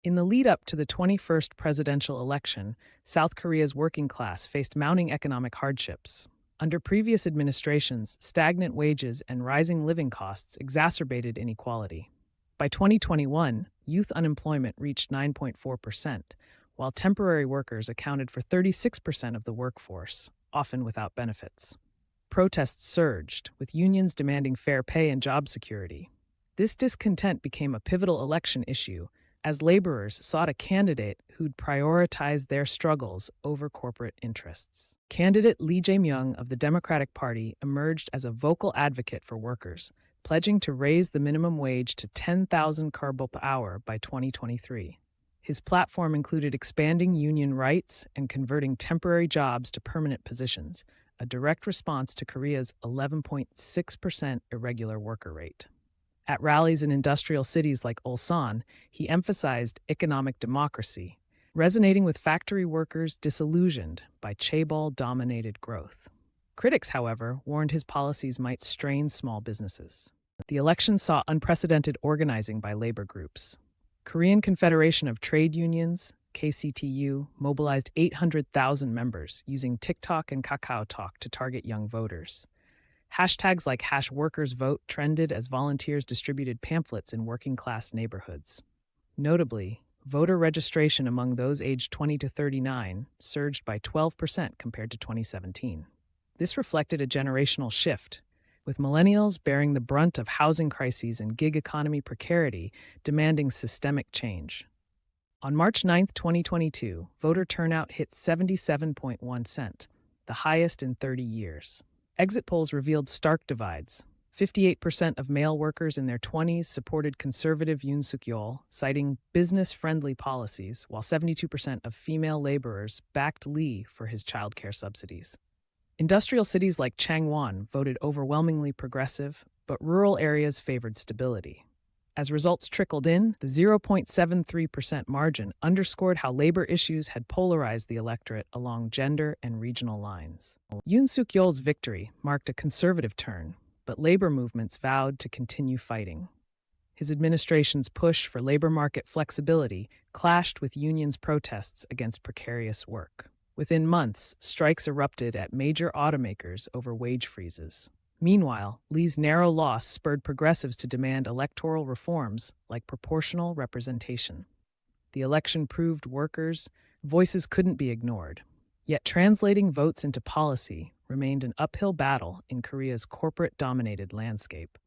In the lead up to the 21st presidential election, South Korea's working class faced mounting economic hardships. Under previous administrations, stagnant wages and rising living costs exacerbated inequality. By 2021, youth unemployment reached 9.4%, while temporary workers accounted for 36% of the workforce, often without benefits. Protests surged, with unions demanding fair pay and job security. This discontent became a pivotal election issue, as laborers sought a candidate who'd prioritize their struggles over corporate interests. Candidate Lee Jae-myung of the Democratic Party emerged as a vocal advocate for workers, pledging to raise the minimum wage to 10,000 karbol per hour by 2023. His platform included expanding union rights and converting temporary jobs to permanent positions, a direct response to Korea's 11.6% irregular worker rate. At rallies in industrial cities like Ulsan, he emphasized economic democracy, resonating with factory workers disillusioned by chaebol-dominated growth. Critics, however, warned his policies might strain small businesses. The election saw unprecedented organizing by labor groups. Korean Confederation of Trade Unions, KCTU, mobilized 800,000 members using TikTok and KakaoTalk to target young voters. Hashtags like #WorkersVote trended as volunteers distributed pamphlets in working-class neighborhoods. Notably, voter registration among those aged 20 to 39 surged by 12% compared to 2017. This reflected a generational shift, with millennials bearing the brunt of housing crises and gig economy precarity, demanding systemic change. On March 9, 2022, voter turnout hit 77.1%, the highest in 30 years. Exit polls revealed stark divides. 58% of male workers in their 20s supported conservative Yoon Suk-yeol, citing business-friendly policies, while 72% of female laborers backed Lee for his childcare subsidies. Industrial cities like Changwon voted overwhelmingly progressive, but rural areas favored stability. As results trickled in, the 0.73% margin underscored how labor issues had polarized the electorate along gender and regional lines. Yoon Suk-yeol's victory marked a conservative turn, but labor movements vowed to continue fighting. His administration's push for labor market flexibility clashed with unions' protests against precarious work. Within months, strikes erupted at major automakers over wage freezes. Meanwhile, Lee's narrow loss spurred progressives to demand electoral reforms like proportional representation. The election proved workers' voices couldn't be ignored. Yet translating votes into policy remained an uphill battle in Korea's corporate-dominated landscape.